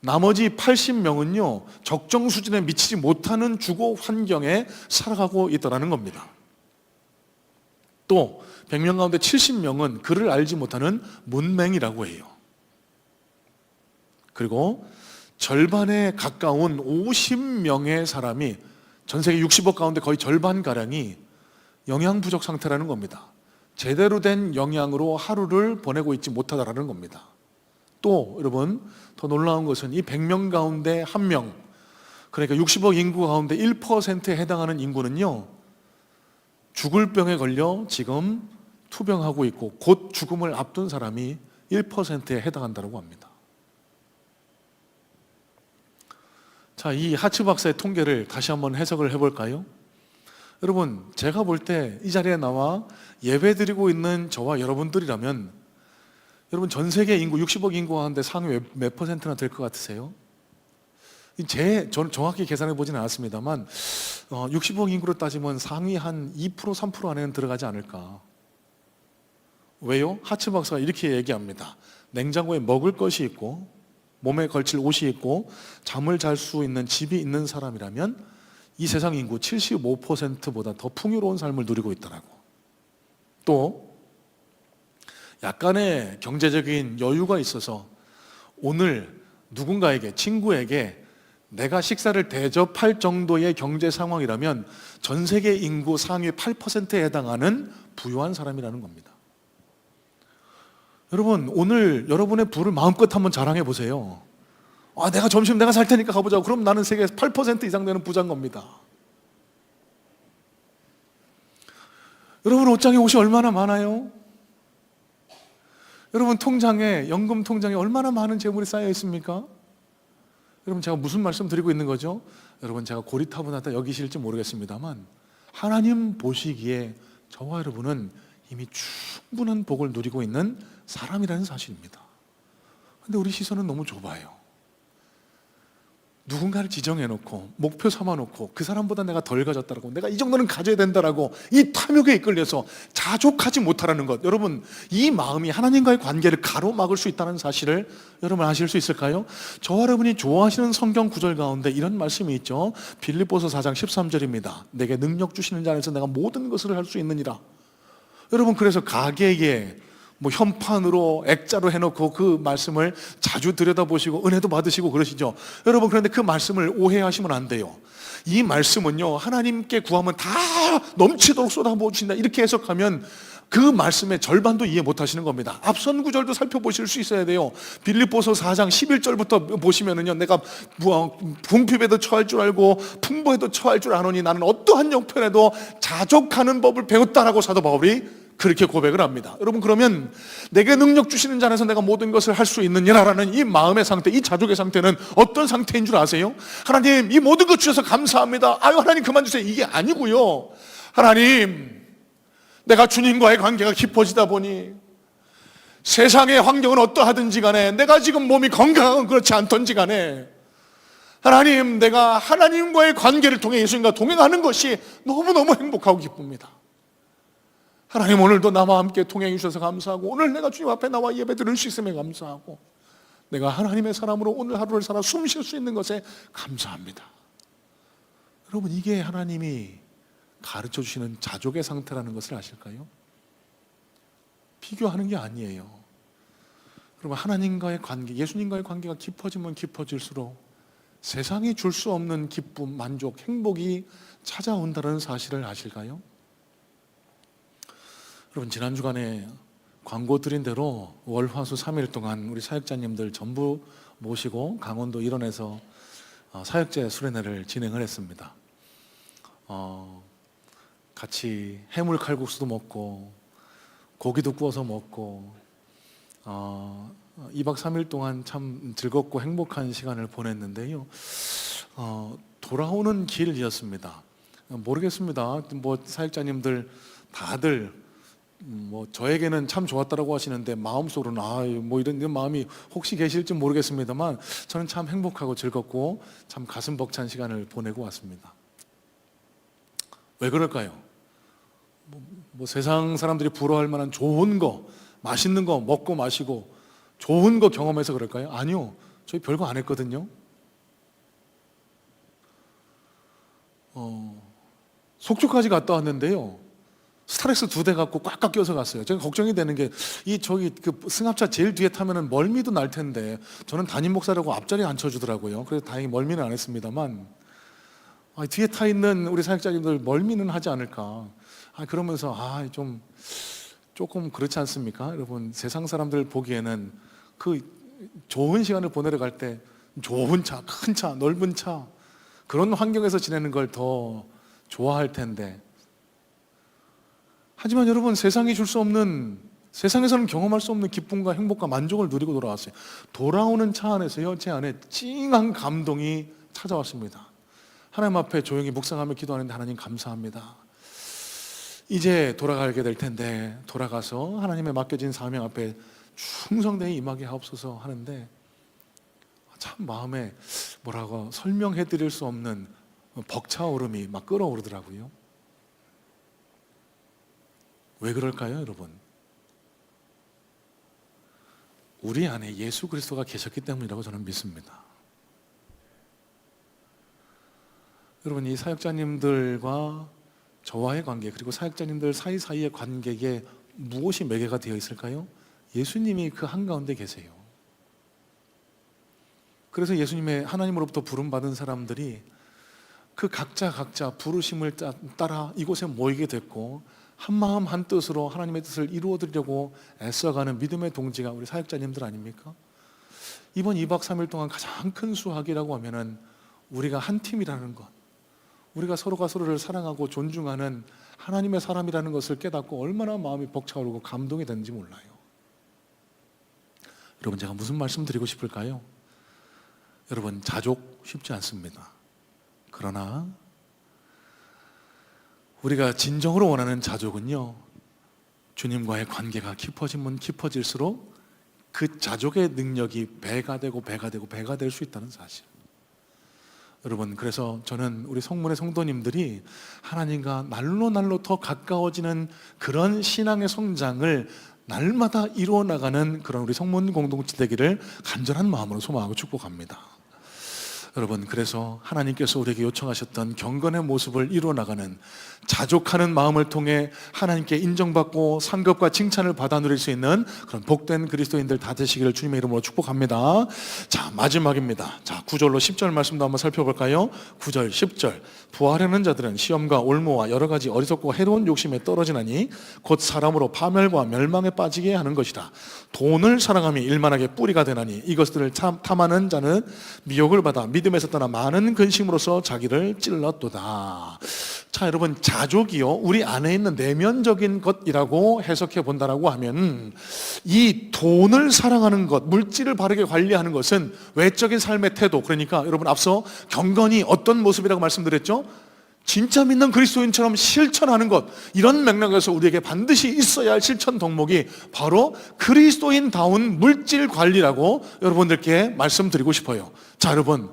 나머지 80명은요, 적정 수준에 미치지 못하는 주거 환경에 살아가고 있더라는 겁니다. 또 100명 가운데 70명은 그를 알지 못하는 문맹이라고 해요. 그리고 절반에 가까운 50명의 사람이, 전 세계 60억 가운데 거의 절반가량이 영양 부족 상태라는 겁니다. 제대로 된 영양으로 하루를 보내고 있지 못하다라는 겁니다. 또 여러분, 더 놀라운 것은 이 100명 가운데 1명, 그러니까 60억 인구 가운데 1%에 해당하는 인구는요, 죽을 병에 걸려 지금 투병하고 있고 곧 죽음을 앞둔 사람이 1%에 해당한다고 합니다. 자, 이 하츠 박사의 통계를 다시 한번 해석을 해볼까요? 여러분, 제가 볼 때 이 자리에 나와 예배드리고 있는 저와 여러분들이라면, 여러분, 전 세계 인구 60억 인구 가운데 상위 몇 퍼센트나 될 것 같으세요? 저는 정확히 계산해 보지는 않았습니다만 60억 인구로 따지면 상위 한 2%, 3% 안에는 들어가지 않을까. 왜요? 하츠 박사가 이렇게 얘기합니다. 냉장고에 먹을 것이 있고 몸에 걸칠 옷이 있고 잠을 잘 수 있는 집이 있는 사람이라면 이 세상 인구 75%보다 더 풍요로운 삶을 누리고 있더라고. 또 약간의 경제적인 여유가 있어서 오늘 누군가에게, 친구에게 내가 식사를 대접할 정도의 경제 상황이라면 전 세계 인구 상위 8%에 해당하는 부유한 사람이라는 겁니다. 여러분, 오늘 여러분의 부를 마음껏 한번 자랑해 보세요. 내가 점심 내가 살 테니까 가보자고. 그럼 나는 세계에서 8% 이상 되는 부자인 겁니다. 여러분, 옷장에 옷이 얼마나 많아요? 여러분, 연금 통장에 얼마나 많은 재물이 쌓여 있습니까? 여러분, 제가 무슨 말씀 드리고 있는 거죠? 여러분, 제가 고리타분하다 여기실지 모르겠습니다만 하나님 보시기에 저와 여러분은 이미 충분한 복을 누리고 있는 사람이라는 사실입니다. 근데 우리 시선은 너무 좁아요. 누군가를 지정해놓고 목표 삼아놓고 그 사람보다 내가 덜 가졌다라고, 내가 이 정도는 가져야 된다라고 이 탐욕에 이끌려서 자족하지 못하라는 것, 여러분, 이 마음이 하나님과의 관계를 가로막을 수 있다는 사실을 여러분 아실 수 있을까요? 저와 여러분이 좋아하시는 성경 구절 가운데 이런 말씀이 있죠. 빌립보서 4장 13절입니다. 내게 능력 주시는 자 안에서 내가 모든 것을 할 수 있느니라. 여러분, 그래서 가계에 현판으로 액자로 해놓고 그 말씀을 자주 들여다보시고 은혜도 받으시고 그러시죠. 여러분, 그런데 그 말씀을 오해하시면 안 돼요. 이 말씀은요, 하나님께 구하면 다 넘치도록 쏟아부어 주신다 이렇게 해석하면 그 말씀의 절반도 이해 못 하시는 겁니다. 앞선 구절도 살펴보실 수 있어야 돼요. 빌립보서 4장 11절부터 보시면은요, 내가 궁핍에도 처할 줄 알고 풍부에도 처할 줄 아노니 나는 어떠한 형편에도 자족하는 법을 배웠다라고 사도 바울이 그렇게 고백을 합니다. 여러분, 그러면 내게 능력 주시는 자 안에서 내가 모든 것을 할 수 있느냐라는 이 마음의 상태, 이 자족의 상태는 어떤 상태인 줄 아세요? 하나님, 이 모든 것 주셔서 감사합니다. 하나님 그만 주세요. 이게 아니고요. 하나님, 내가 주님과의 관계가 깊어지다 보니 세상의 환경은 어떠하든지 간에, 내가 지금 몸이 건강한 그렇지 않던지 간에, 하나님, 내가 하나님과의 관계를 통해 예수님과 동행하는 것이 너무너무 행복하고 기쁩니다. 하나님, 오늘도 나와 함께 통행해 주셔서 감사하고, 오늘 내가 주님 앞에 나와 예배 드릴 수 있음에 감사하고, 내가 하나님의 사람으로 오늘 하루를 살아 숨 쉴 수 있는 것에 감사합니다. 여러분, 이게 하나님이 가르쳐 주시는 자족의 상태라는 것을 아실까요? 비교하는 게 아니에요. 여러분, 하나님과의 관계, 예수님과의 관계가 깊어지면 깊어질수록 세상이 줄 수 없는 기쁨, 만족, 행복이 찾아온다는 사실을 아실까요? 여러분, 지난 주간에 광고 드린 대로 월, 화, 수 3일 동안 우리 사역자님들 전부 모시고 강원도 일원에서 사역제 수련회를 진행을 했습니다. 같이 해물 칼국수도 먹고 고기도 구워서 먹고 2박 3일 동안 참 즐겁고 행복한 시간을 보냈는데요. 돌아오는 길이었습니다. 모르겠습니다. 뭐 사역자님들 다들 뭐 저에게는 참 좋았다라고 하시는데 마음속으로는 뭐 이런 마음이 혹시 계실지 모르겠습니다만 저는 참 행복하고 즐겁고 참 가슴 벅찬 시간을 보내고 왔습니다. 왜 그럴까요? 뭐 세상 사람들이 부러워할 만한 좋은 거, 맛있는 거 먹고 마시고 좋은 거 경험해서 그럴까요? 아니요, 저희 별거 안 했거든요. 속초까지 갔다 왔는데요, 스타렉스 2대 갖고 꽉꽉 껴서 갔어요. 제가 걱정이 되는 게 저기 그 승합차 제일 뒤에 타면은 멀미도 날 텐데 저는 담임 목사라고 앞자리에 앉혀주더라고요. 그래서 다행히 멀미는 안 했습니다만 뒤에 타 있는 우리 사역자님들 멀미는 하지 않을까. 그러면서 좀 조금 그렇지 않습니까? 여러분, 세상 사람들 보기에는 그 좋은 시간을 보내러 갈 때 좋은 차, 큰 차, 넓은 차, 그런 환경에서 지내는 걸 더 좋아할 텐데, 하지만 여러분, 세상이 줄 수 없는, 세상에서는 경험할 수 없는 기쁨과 행복과 만족을 누리고 돌아왔어요. 돌아오는 차 안에서요, 제 안에 찡한 감동이 찾아왔습니다. 하나님 앞에 조용히 묵상하며 기도하는데, 하나님 감사합니다. 이제 돌아가게 될 텐데 돌아가서 하나님의 맡겨진 사명 앞에 충성되게 임하게 하옵소서 하는데, 참 마음에 뭐라고 설명해 드릴 수 없는 벅차오름이 막 끓어오르더라고요. 왜 그럴까요, 여러분? 우리 안에 예수 그리스도가 계셨기 때문이라고 저는 믿습니다. 여러분, 이 사역자님들과 저와의 관계, 그리고 사역자님들 사이사이의 관계에 무엇이 매개가 되어 있을까요? 예수님이 그 한가운데 계세요. 그래서 예수님의 하나님으로부터 부름받은 사람들이 그 각자 부르심을 따라 이곳에 모이게 됐고, 한마음 한뜻으로 하나님의 뜻을 이루어드리려고 애써가는 믿음의 동지가 우리 사역자님들 아닙니까? 이번 2박 3일 동안 가장 큰 수확이라고 하면은 우리가 한 팀이라는 것, 우리가 서로가 서로를 사랑하고 존중하는 하나님의 사람이라는 것을 깨닫고 얼마나 마음이 벅차오르고 감동이 되는지 몰라요. 여러분, 제가 무슨 말씀 드리고 싶을까요? 여러분, 자족 쉽지 않습니다. 그러나 우리가 진정으로 원하는 자족은요, 주님과의 관계가 깊어지면 깊어질수록 그 자족의 능력이 배가 되고 될 수 있다는 사실. 여러분, 그래서 저는 우리 성문의 성도님들이 하나님과 날로 더 가까워지는 그런 신앙의 성장을 날마다 이루어 나가는 그런 우리 성문 공동체 되기를 간절한 마음으로 소망하고 축복합니다. 여러분, 그래서 하나님께서 우리에게 요청하셨던 경건의 모습을 이루어 나가는, 자족하는 마음을 통해 하나님께 인정받고 상급과 칭찬을 받아 누릴 수 있는 그런 복된 그리스도인들 다 되시기를 주님의 이름으로 축복합니다. 자, 마지막입니다. 자, 9절로 10절 말씀도 한번 살펴볼까요? 9절, 10절. 부하려는 자들은 시험과 올무와 여러 가지 어리석고 해로운 욕심에 떨어지나니 곧 사람으로 파멸과 멸망에 빠지게 하는 것이라. 돈을 사랑함이 일만하게 뿌리가 되나니 이것들을 탐하는 자는 미혹을 받아 믿음에서 떠나 많은 근심으로써 자기를 찔렀도다. 자, 여러분, 자족이요, 우리 안에 있는 내면적인 것이라고 해석해 본다라고 하면, 이 돈을 사랑하는 것, 물질을 바르게 관리하는 것은 외적인 삶의 태도, 그러니까 여러분, 앞서 경건이 어떤 모습이라고 말씀드렸죠? 진짜 믿는 그리스도인처럼 실천하는 것, 이런 맥락에서 우리에게 반드시 있어야 할 실천 덕목이 바로 그리스도인다운 물질 관리라고 여러분들께 말씀드리고 싶어요. 자, 여러분,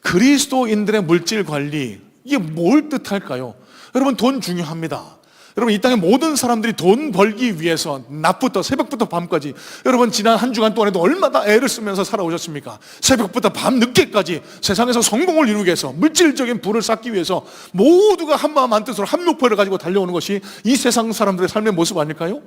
그리스도인들의 물질 관리, 이게 뭘 뜻할까요? 여러분, 돈 중요합니다. 여러분, 이 땅의 모든 사람들이 돈 벌기 위해서 낮부터 새벽부터 밤까지, 여러분 지난 한 주간 동안에도 얼마나 애를 쓰면서 살아오셨습니까? 새벽부터 밤 늦게까지 세상에서 성공을 이루기 위해서, 물질적인 부를 쌓기 위해서 모두가 한마음 한뜻으로 한 목표를 가지고 달려오는 것이 이 세상 사람들의 삶의 모습 아닐까요?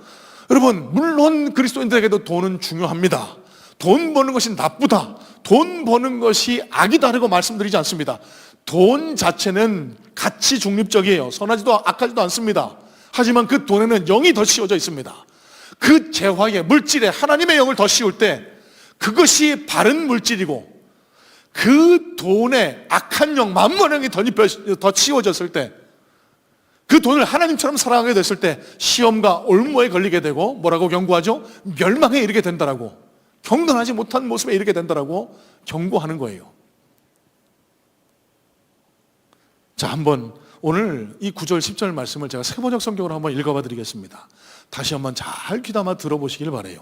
여러분, 물론 그리스도인들에게도 돈은 중요합니다. 돈 버는 것이 나쁘다, 돈 버는 것이 악이다라고 말씀드리지 않습니다. 돈 자체는 가치 중립적이에요. 선하지도 악하지도 않습니다. 하지만 그 돈에는 영이 더 씌워져 있습니다. 그 재화에, 물질에 하나님의 영을 더 씌울 때 그것이 바른 물질이고, 그 돈에 악한 영, 만몬의 영이 더 씌워졌을 때, 그 돈을 하나님처럼 사랑하게 됐을 때 시험과 올무에 걸리게 되고, 뭐라고 경고하죠? 멸망에 이르게 된다라고, 경건하지 못한 모습에 이르게 된다라고 경고하는 거예요. 자, 한번 오늘 이 9절 10절 말씀을 제가 세번역 성경으로 한번 읽어봐 드리겠습니다. 다시 한번 잘 귀담아 들어보시길 바라요.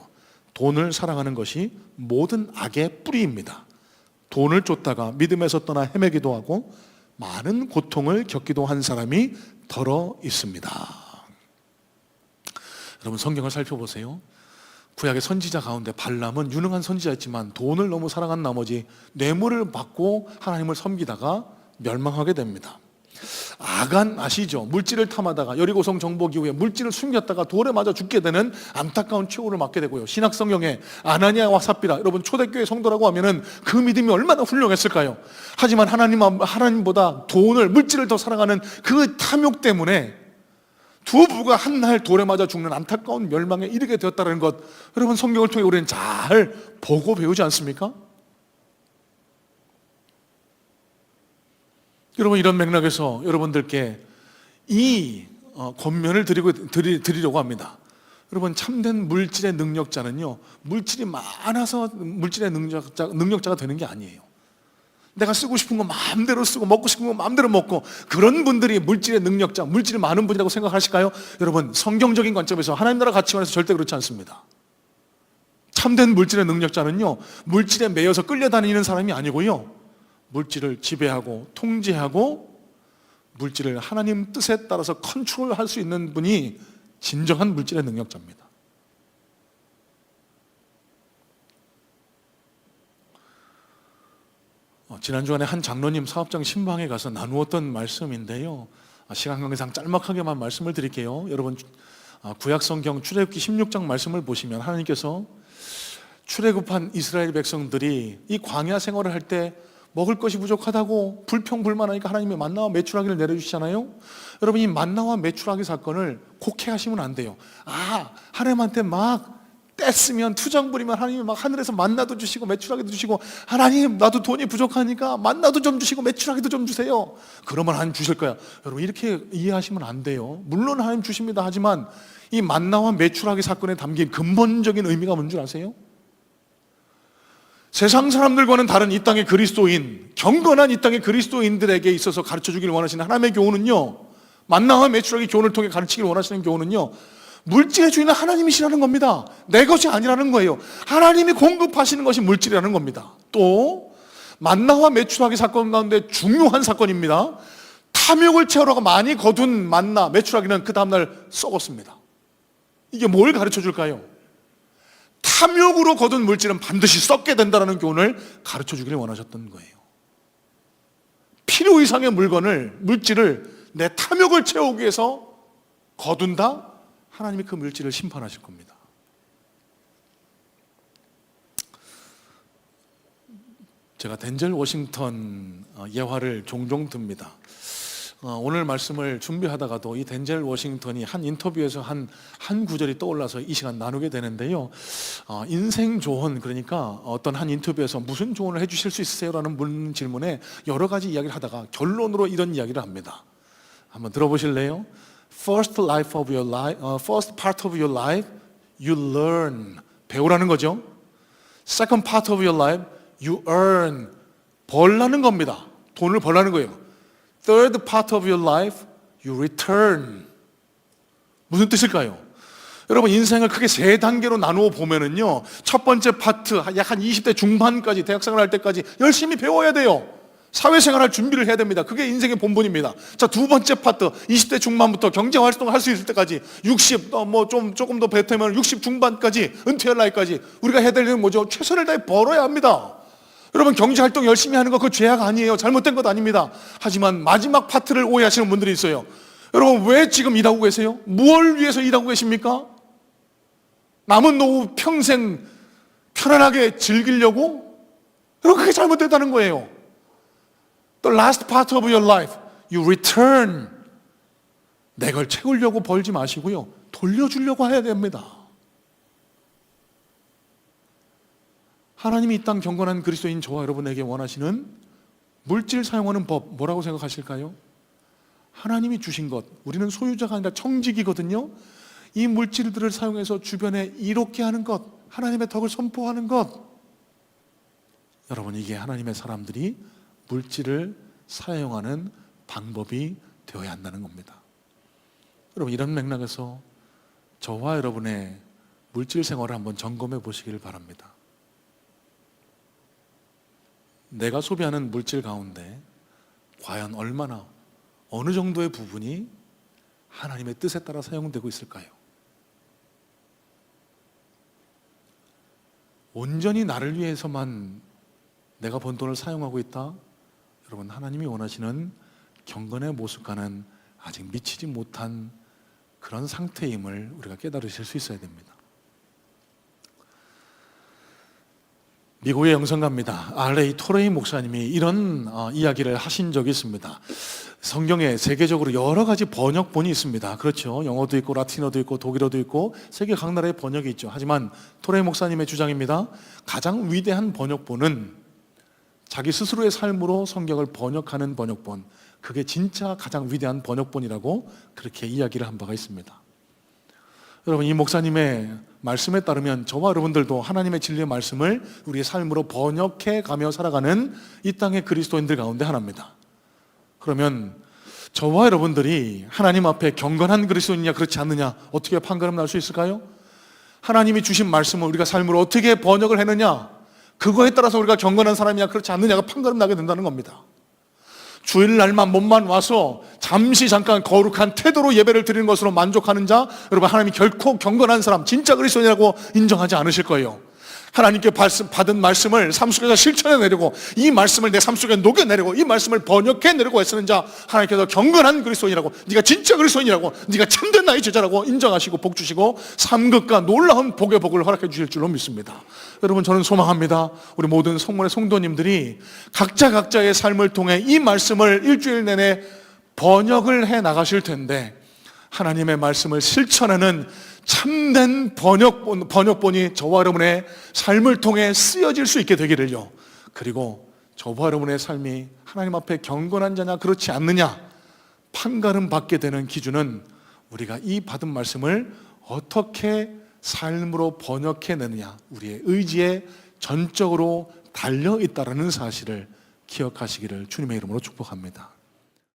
돈을 사랑하는 것이 모든 악의 뿌리입니다. 돈을 쫓다가 믿음에서 떠나 헤매기도 하고 많은 고통을 겪기도 한 사람이 더러 있습니다. 여러분, 성경을 살펴보세요. 구약의 선지자 가운데 발람은 유능한 선지자였지만 돈을 너무 사랑한 나머지 뇌물을 받고 하나님을 섬기다가 멸망하게 됩니다. 아간 아시죠? 물질을 탐하다가 여리고성 정복 이후에 물질을 숨겼다가 돌에 맞아 죽게 되는 안타까운 최후를 맞게 되고요. 신약 성경에 아나니아와 삽비라, 여러분 초대교회 성도라고 하면은 그 믿음이 얼마나 훌륭했을까요? 하지만 하나님보다 돈을, 물질을 더 사랑하는 그 탐욕 때문에 두 부가 한 날 돌에 맞아 죽는 안타까운 멸망에 이르게 되었다는 것, 여러분 성경을 통해 우리는 잘 보고 배우지 않습니까? 여러분, 이런 맥락에서 여러분들께 이 권면을 드리려고 합니다. 여러분, 참된 물질의 능력자는요, 물질이 많아서 물질의 능력자가 되는 게 아니에요. 내가 쓰고 싶은 거 마음대로 쓰고 먹고 싶은 거 마음대로 먹고, 그런 분들이 물질의 능력자, 물질이 많은 분이라고 생각하실까요? 여러분, 성경적인 관점에서, 하나님 나라 가치관에서 절대 그렇지 않습니다. 참된 물질의 능력자는요, 물질에 매여서 끌려다니는 사람이 아니고요, 물질을 지배하고 통제하고 물질을 하나님 뜻에 따라서 컨트롤할 수 있는 분이 진정한 물질의 능력자입니다. 지난 주간에 한 장로님 사업장 신방에 가서 나누었던 말씀인데요, 시간 관계상 짤막하게만 말씀을 드릴게요. 여러분, 구약성경 출애굽기 16장 말씀을 보시면 하나님께서 출애굽한 이스라엘 백성들이 이 광야 생활을 할 때 먹을 것이 부족하다고 불평불만하니까 하나님이 만나와 메추라기를 내려주시잖아요. 여러분, 이 만나와 메추라기 사건을 곡해하시면 안 돼요. 하나님한테 막 뗐으면, 투정 부리면 하나님이 막 하늘에서 만나도 주시고 메추라기도 주시고, 하나님 나도 돈이 부족하니까 만나도 좀 주시고 메추라기도 좀 주세요, 그러면 하나님 주실 거야. 여러분, 이렇게 이해하시면 안 돼요. 물론 하나님 주십니다. 하지만 이 만나와 메추라기 사건에 담긴 근본적인 의미가 뭔 줄 아세요? 세상 사람들과는 다른 이 땅의 그리스도인, 경건한 이 땅의 그리스도인들에게 있어서 가르쳐주길 원하시는 하나님의 교훈은요, 만나와 메추라기 교훈을 통해 가르치길 원하시는 교훈은요, 물질의 주인은 하나님이시라는 겁니다. 내 것이 아니라는 거예요. 하나님이 공급하시는 것이 물질이라는 겁니다. 또 만나와 메추라기 사건 가운데 중요한 사건입니다. 탐욕을 채우려고 많이 거둔 만나, 메추라기는 그 다음날 썩었습니다. 이게 뭘 가르쳐 줄까요? 탐욕으로 거둔 물질은 반드시 썩게 된다는 교훈을 가르쳐 주기를 원하셨던 거예요. 필요 이상의 물질을 내 탐욕을 채우기 위해서 거둔다? 하나님이 그 물질을 심판하실 겁니다. 제가 덴젤 워싱턴 예화를 종종 듭니다. 오늘 말씀을 준비하다가도 이 덴젤 워싱턴이 한 인터뷰에서 한 구절이 떠올라서 이 시간 나누게 되는데요, 인생 조언, 그러니까 어떤 한 인터뷰에서 무슨 조언을 해주실 수 있으세요? 라는 질문에 여러 가지 이야기를 하다가 결론으로 이런 이야기를 합니다. 한번 들어보실래요? First part of your life, you learn, 배우라는 거죠. Second part of your life, you earn, 벌라는 겁니다. 돈을 벌라는 거예요. Third part of your life, you return. 무슨 뜻일까요? 여러분, 인생을 크게 세 단계로 나누어 보면은요, 첫 번째 파트, 약 한 20대 중반까지, 대학생활 할 때까지 열심히 배워야 돼요. 사회생활할 준비를 해야 됩니다. 그게 인생의 본분입니다. 자, 두 번째 파트, 20대 중반부터 경제활동을 할 수 있을 때까지 60, 조금 더 베테면 60 중반까지, 은퇴할 나이까지 우리가 해야 될 일은 뭐죠? 최선을 다해 벌어야 합니다. 여러분, 경제활동 열심히 하는 거 그거 죄악 아니에요. 잘못된 것 아닙니다. 하지만 마지막 파트를 오해하시는 분들이 있어요. 여러분, 왜 지금 일하고 계세요? 무엇을 위해서 일하고 계십니까? 남은 노후 평생 편안하게 즐기려고? 여러분, 그게 잘못됐다는 거예요. The last part of your life, you return. 내 걸 채우려고 벌지 마시고요, 돌려주려고 해야 됩니다. 하나님이 이 땅 경건한 그리스도인 저와 여러분에게 원하시는 물질 사용하는 법, 뭐라고 생각하실까요? 하나님이 주신 것, 우리는 소유자가 아니라 청직이거든요. 이 물질들을 사용해서 주변에 이롭게 하는 것, 하나님의 덕을 선포하는 것. 여러분, 이게 하나님의 사람들이 물질을 사용하는 방법이 되어야 한다는 겁니다. 여러분, 이런 맥락에서 저와 여러분의 물질 생활을 한번 점검해 보시길 바랍니다. 내가 소비하는 물질 가운데 과연 얼마나, 어느 정도의 부분이 하나님의 뜻에 따라 사용되고 있을까요? 온전히 나를 위해서만 내가 번 돈을 사용하고 있다? 여러분, 하나님이 원하시는 경건의 모습과는 아직 미치지 못한 그런 상태임을 우리가 깨달으실 수 있어야 됩니다. 미국의 영성가입니다. R.A. 토레이 목사님이 이런 이야기를 하신 적이 있습니다. 성경에 세계적으로 여러 가지 번역본이 있습니다. 그렇죠. 영어도 있고 라틴어도 있고 독일어도 있고 세계 각 나라의 번역이 있죠. 하지만 토레이 목사님의 주장입니다. 가장 위대한 번역본은 자기 스스로의 삶으로 성경을 번역하는 번역본, 그게 진짜 가장 위대한 번역본이라고 그렇게 이야기를 한 바가 있습니다. 여러분, 이 목사님의 말씀에 따르면 저와 여러분들도 하나님의 진리의 말씀을 우리의 삶으로 번역해 가며 살아가는 이 땅의 그리스도인들 가운데 하나입니다. 그러면 저와 여러분들이 하나님 앞에 경건한 그리스도인이냐 그렇지 않느냐 어떻게 판가름 날 수 있을까요? 하나님이 주신 말씀을 우리가 삶으로 어떻게 번역을 했느냐, 그거에 따라서 우리가 경건한 사람이냐 그렇지 않느냐가 판가름 나게 된다는 겁니다. 주일날만 몸만 와서 잠깐 거룩한 태도로 예배를 드리는 것으로 만족하는 자, 여러분, 하나님이 결코 경건한 사람, 진짜 그리스도인이라고 인정하지 않으실 거예요. 하나님께 받은 말씀을 삶 속에서 실천해내려고, 이 말씀을 내 삶 속에 녹여내려고, 이 말씀을 번역해내려고 애쓰는 자, 하나님께서 경건한 그리스도인이라고, 네가 진짜 그리스도인이라고, 네가 참된 나의 제자라고 인정하시고 복 주시고 삼극과 놀라운 복의 복을 허락해 주실 줄로 믿습니다. 여러분, 저는 소망합니다. 우리 모든 성문의 성도님들이 각자의 삶을 통해 이 말씀을 일주일 내내 번역을 해 나가실 텐데, 하나님의 말씀을 실천하는 참된 번역본이 저와 여러분의 삶을 통해 쓰여질 수 있게 되기를요, 그리고 저와 여러분의 삶이 하나님 앞에 경건한 자냐 그렇지 않느냐 판가름 받게 되는 기준은 우리가 이 받은 말씀을 어떻게 삶으로 번역해내느냐, 우리의 의지에 전적으로 달려있다는 사실을 기억하시기를 주님의 이름으로 축복합니다.